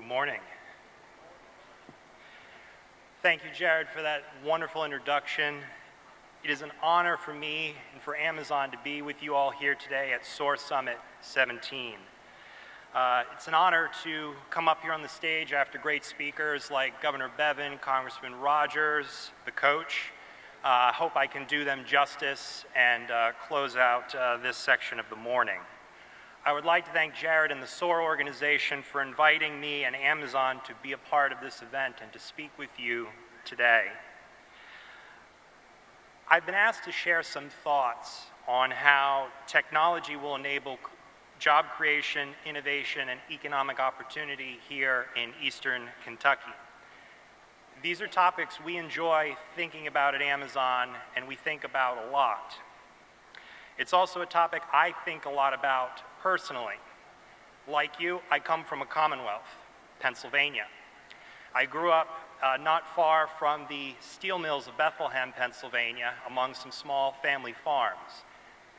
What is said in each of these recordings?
Good morning. Thank you, Jared, for that wonderful introduction. It is an honor for me and for Amazon to be with you all here today at SOAR Summit 17. It's an honor to come up here on the stage after great speakers like Governor Bevin, Congressman Rogers, the coach. I hope I can do them justice and close out this section of the morning. I would like to thank Jared and the SOAR organization for inviting me and Amazon to be a part of this event and to speak with you today. I've been asked to share some thoughts on how technology will enable job creation, innovation, and economic opportunity here in Eastern Kentucky. These are topics we enjoy thinking about at Amazon and we think about a lot. It's also a topic I think a lot about personally. Like you, I come from a Commonwealth, Pennsylvania. I grew up not far from the steel mills of Bethlehem, Pennsylvania, among some small family farms.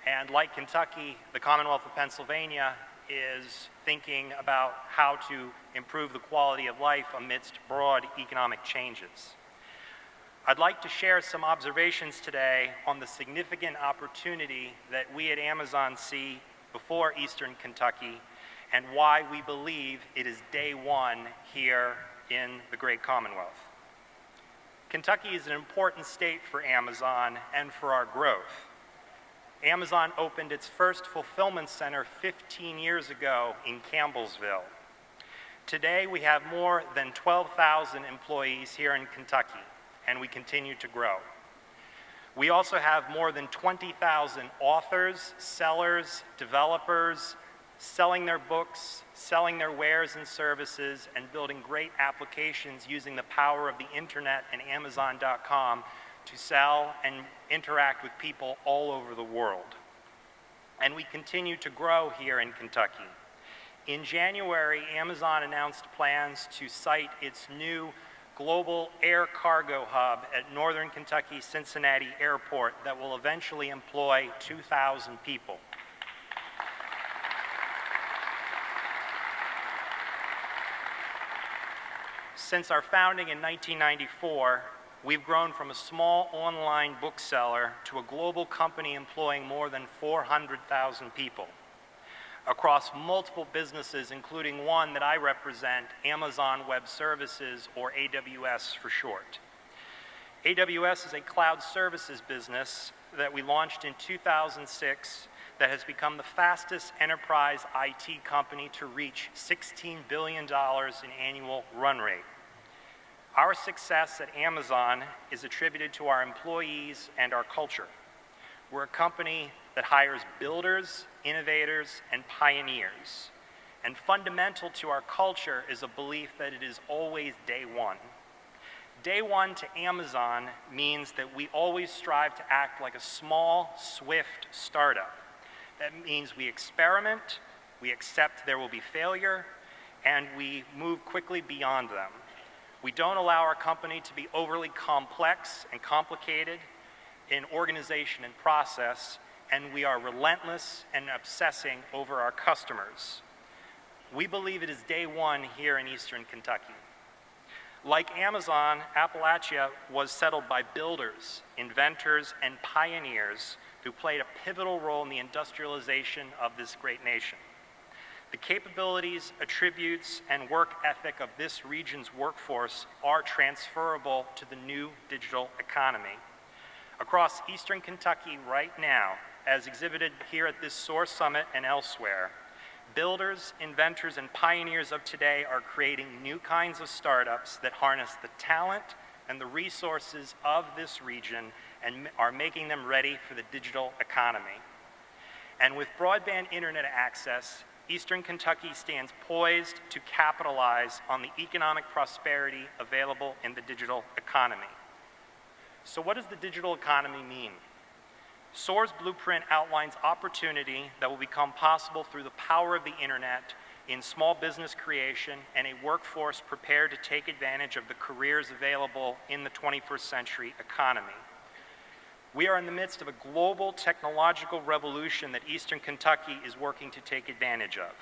And like Kentucky, the Commonwealth of Pennsylvania is thinking about how to improve the quality of life amidst broad economic changes. I'd like to share some observations today on the significant opportunity that we at Amazon see before Eastern Kentucky and why we believe it is day one here in the great Commonwealth. Kentucky is an important state for Amazon and for our growth. Amazon opened its first fulfillment center 15 years ago in Campbellsville. Today we have more than 12,000 employees here in Kentucky, and we continue to grow. We also have more than 20,000 authors, sellers, developers, selling their books, selling their wares and services, and building great applications using the power of the internet and Amazon.com to sell and interact with people all over the world. And we continue to grow here in Kentucky. In January, Amazon announced plans to site its new global air cargo hub at Northern Kentucky Cincinnati Airport that will eventually employ 2,000 people. Since our founding in 1994, we've grown from a small online bookseller to a global company employing more than 400,000 people across multiple businesses, including one that I represent, Amazon Web Services, or AWS for short. AWS is a cloud services business that we launched in 2006 that has become the fastest enterprise IT company to reach $16 billion in annual run rate. Our success at Amazon is attributed to our employees and our culture. We're a company that hires builders, innovators, and pioneers. And fundamental to our culture is a belief that it is always day one. Day one to Amazon means that we always strive to act like a small, swift startup. That means we experiment, we accept there will be failure, and we move quickly beyond them. We don't allow our company to be overly complex and complicated in organization and process, and we are relentless and obsessing over our customers. We believe it is day one here in Eastern Kentucky. Like Amazon, Appalachia was settled by builders, inventors, and pioneers who played a pivotal role in the industrialization of this great nation. The capabilities, attributes, and work ethic of this region's workforce are transferable to the new digital economy. Across Eastern Kentucky right now, as exhibited here at this SOAR Summit and elsewhere, builders, inventors, and pioneers of today are creating new kinds of startups that harness the talent and the resources of this region and are making them ready for the digital economy. And with broadband internet access, Eastern Kentucky stands poised to capitalize on the economic prosperity available in the digital economy. So what does the digital economy mean? SOAR's blueprint outlines opportunity that will become possible through the power of the internet in small business creation and a workforce prepared to take advantage of the careers available in the 21st century economy. We are in the midst of a global technological revolution that Eastern Kentucky is working to take advantage of.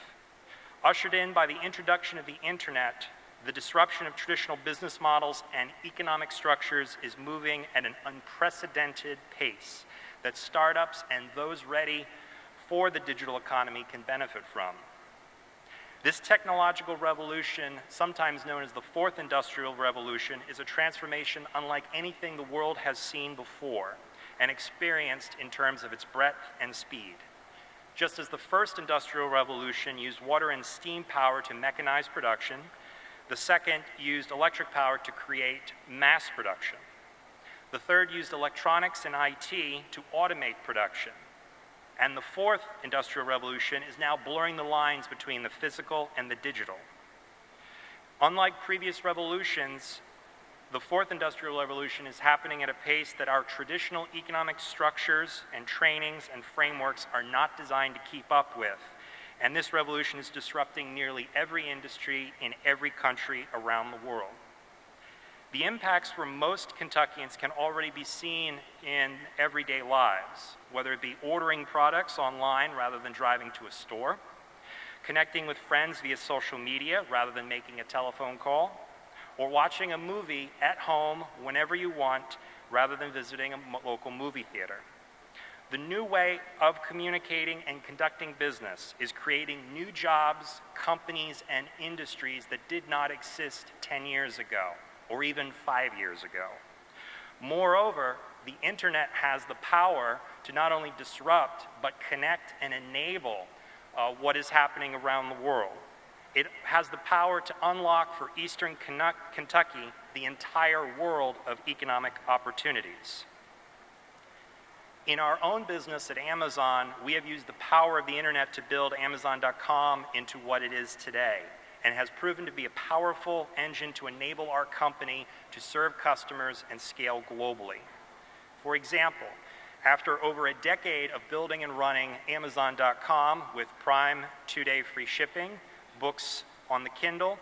Ushered in by the introduction of the internet, the disruption of traditional business models and economic structures is moving at an unprecedented pace that startups and those ready for the digital economy can benefit from. This technological revolution, sometimes known as the Fourth Industrial Revolution, is a transformation unlike anything the world has seen before and experienced in terms of its breadth and speed. Just as the First Industrial Revolution used water and steam power to mechanize production, the second used electric power to create mass production. The third used electronics and IT to automate production. And the Fourth Industrial Revolution is now blurring the lines between the physical and the digital. Unlike previous revolutions, the Fourth Industrial Revolution is happening at a pace that our traditional economic structures and trainings and frameworks are not designed to keep up with. And this revolution is disrupting nearly every industry in every country around the world. The impacts for most Kentuckians can already be seen in everyday lives, whether it be ordering products online rather than driving to a store, connecting with friends via social media rather than making a telephone call, or watching a movie at home whenever you want rather than visiting a local movie theater. The new way of communicating and conducting business is creating new jobs, companies, and industries that did not exist 10 years ago, or even 5 years ago. Moreover, the internet has the power to not only disrupt, but connect and enable what is happening around the world. It has the power to unlock for Eastern Kentucky the entire world of economic opportunities. In our own business at Amazon, we have used the power of the internet to build Amazon.com into what it is today, and has proven to be a powerful engine to enable our company to serve customers and scale globally. For example, after over a decade of building and running Amazon.com with Prime 2-day free shipping, books on the Kindle,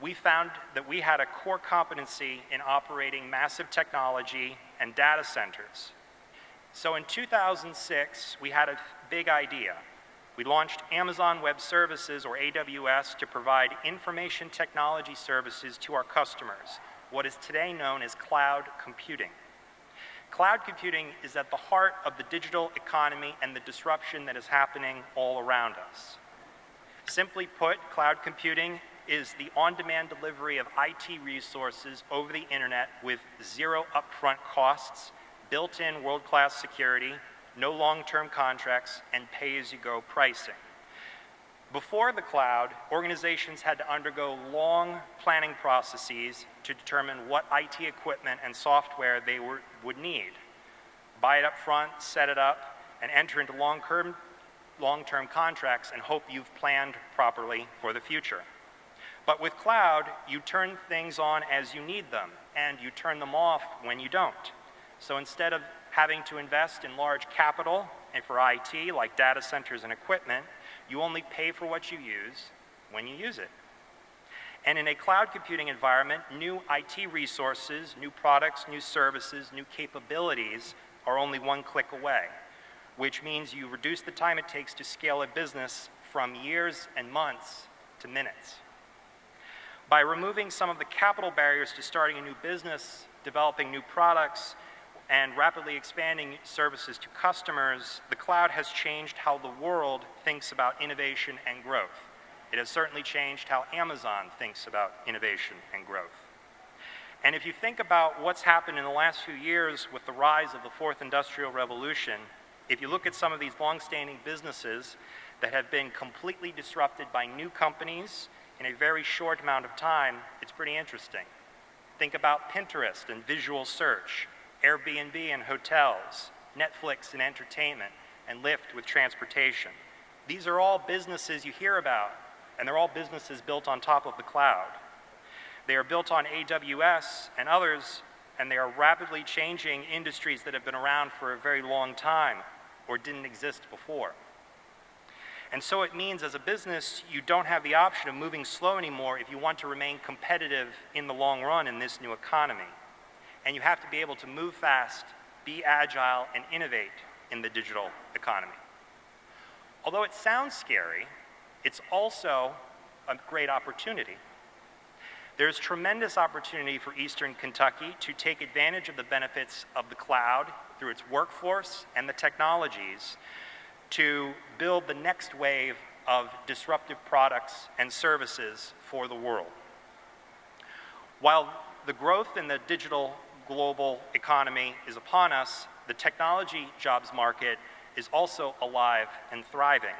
we found that we had a core competency in operating massive technology and data centers. So in 2006, we had a big idea. We launched Amazon Web Services, or AWS, to provide information technology services to our customers, what is today known as cloud computing. Cloud computing is at the heart of the digital economy and the disruption that is happening all around us. Simply put, cloud computing is the on-demand delivery of IT resources over the internet with zero upfront costs, built-in world-class security, no long-term contracts, and pay-as-you-go pricing. Before the cloud, organizations had to undergo long planning processes to determine what IT equipment and software they would need. Buy it up front, set it up, and enter into long-term contracts and hope you've planned properly for the future. But with cloud, you turn things on as you need them, and you turn them off when you don't. So instead of having to invest in large capital and for IT, like data centers and equipment, you only pay for what you use when you use it. And in a cloud computing environment, new IT resources, new products, new services, new capabilities are only one click away, which means you reduce the time it takes to scale a business from years and months to minutes. By removing some of the capital barriers to starting a new business, developing new products, and rapidly expanding services to customers, the cloud has changed how the world thinks about innovation and growth. It has certainly changed how Amazon thinks about innovation and growth. And if you think about what's happened in the last few years with the rise of the Fourth Industrial Revolution, if you look at some of these long-standing businesses that have been completely disrupted by new companies in a very short amount of time, it's pretty interesting. Think about Pinterest and visual search, Airbnb and hotels, Netflix and entertainment, and Lyft with transportation. These are all businesses you hear about, and they're all businesses built on top of the cloud. They are built on AWS and others, and they are rapidly changing industries that have been around for a very long time or didn't exist before. And so it means as a business, you don't have the option of moving slow anymore if you want to remain competitive in the long run in this new economy. And you have to be able to move fast, be agile, and innovate in the digital economy. Although it sounds scary, it's also a great opportunity. There's tremendous opportunity for Eastern Kentucky to take advantage of the benefits of the cloud through its workforce and the technologies to build the next wave of disruptive products and services for the world. While the growth in the digital global economy is upon us, the technology jobs market is also alive and thriving.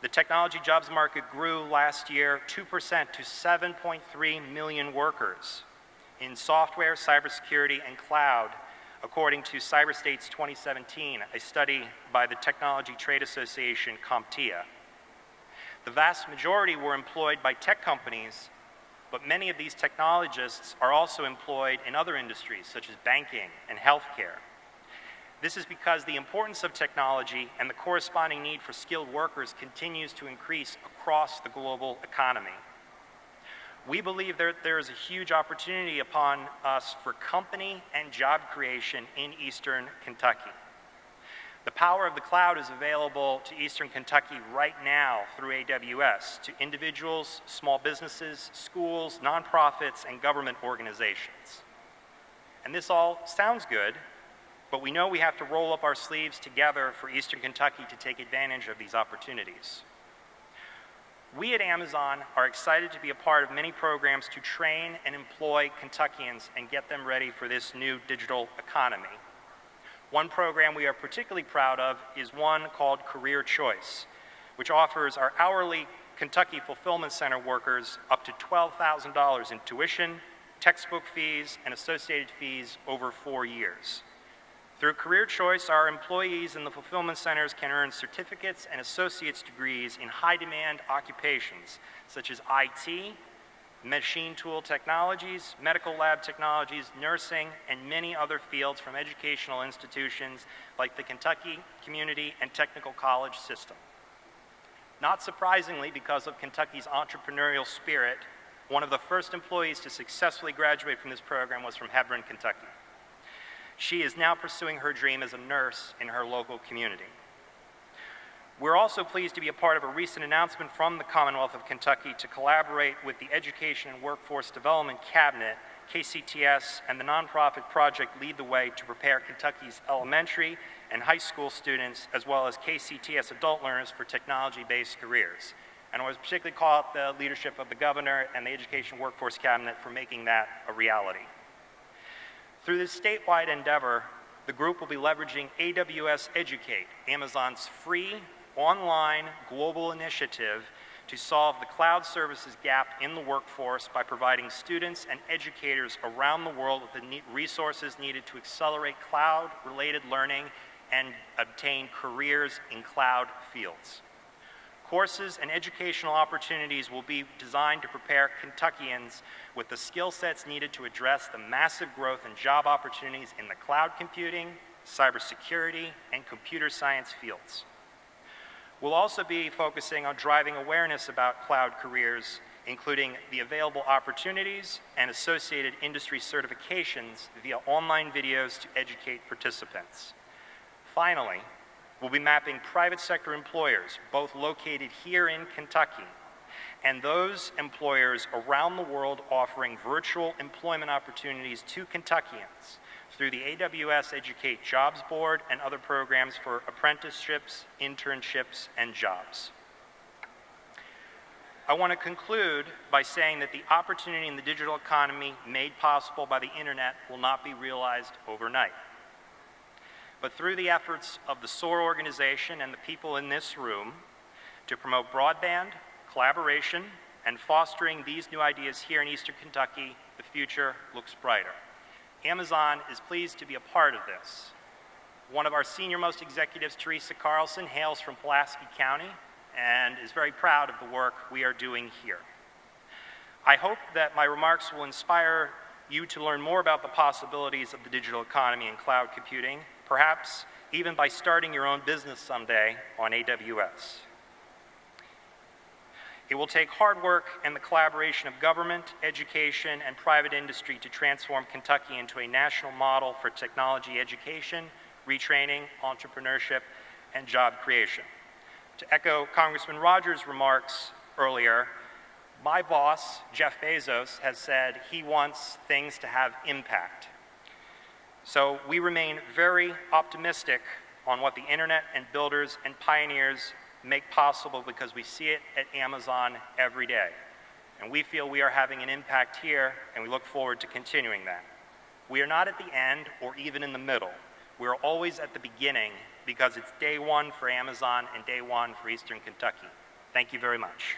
The technology jobs market grew last year 2% to 7.3 million workers in software, cybersecurity, and cloud, according to CyberState's 2017, a study by the Technology Trade Association, CompTIA. The vast majority were employed by tech companies, but many of these technologists are also employed in other industries, such as banking and healthcare. This is because the importance of technology and the corresponding need for skilled workers continues to increase across the global economy. We believe there is a huge opportunity upon us for company and job creation in Eastern Kentucky. The power of the cloud is available to Eastern Kentucky right now through AWS to individuals, small businesses, schools, nonprofits, and government organizations. And this all sounds good, but we know we have to roll up our sleeves together for Eastern Kentucky to take advantage of these opportunities. We at Amazon are excited to be a part of many programs to train and employ Kentuckians and get them ready for this new digital economy. One program we are particularly proud of is one called Career Choice, which offers our hourly Kentucky Fulfillment Center workers up to $12,000 in tuition, textbook fees, and associated fees over 4 years. Through Career Choice, our employees in the fulfillment centers can earn certificates and associate's degrees in high-demand occupations, such as IT, machine tool technologies, medical lab technologies, nursing, and many other fields from educational institutions like the Kentucky Community and Technical College system. Not surprisingly, because of Kentucky's entrepreneurial spirit, one of the first employees to successfully graduate from this program was from Hebron, Kentucky. She is now pursuing her dream as a nurse in her local community. We're also pleased to be a part of a recent announcement from the Commonwealth of Kentucky to collaborate with the Education and Workforce Development Cabinet, KCTS, and the nonprofit project Lead the Way to prepare Kentucky's elementary and high school students, as well as KCTS adult learners for technology-based careers. And I was particularly call out the leadership of the governor and the Education and Workforce Cabinet for making that a reality. Through this statewide endeavor, the group will be leveraging AWS Educate, Amazon's free, online, global initiative to solve the cloud services gap in the workforce by providing students and educators around the world with the resources needed to accelerate cloud-related learning and obtain careers in cloud fields. Courses and educational opportunities will be designed to prepare Kentuckians with the skill sets needed to address the massive growth in job opportunities in the cloud computing, cybersecurity, and computer science fields. We'll also be focusing on driving awareness about cloud careers, including the available opportunities and associated industry certifications via online videos to educate participants. Finally, we'll be mapping private sector employers, both located here in Kentucky, and those employers around the world offering virtual employment opportunities to Kentuckians through the AWS Educate Jobs Board and other programs for apprenticeships, internships, and jobs. I want to conclude by saying that the opportunity in the digital economy made possible by the internet will not be realized overnight. But through the efforts of the SOAR organization and the people in this room to promote broadband, collaboration, and fostering these new ideas here in Eastern Kentucky, the future looks brighter. Amazon is pleased to be a part of this. One of our senior-most executives, Teresa Carlson, hails from Pulaski County and is very proud of the work we are doing here. I hope that my remarks will inspire you to learn more about the possibilities of the digital economy and cloud computing, perhaps even by starting your own business someday on AWS. It will take hard work and the collaboration of government, education, and private industry to transform Kentucky into a national model for technology education, retraining, entrepreneurship, and job creation. To echo Congressman Rogers' remarks earlier, my boss, Jeff Bezos, has said he wants things to have impact. So we remain very optimistic on what the internet and builders and pioneers make possible, because we see it at Amazon every day. And we feel we are having an impact here, and we look forward to continuing that. We are not at the end or even in the middle. We are always at the beginning, because it's day one for Amazon and day one for Eastern Kentucky. Thank you very much.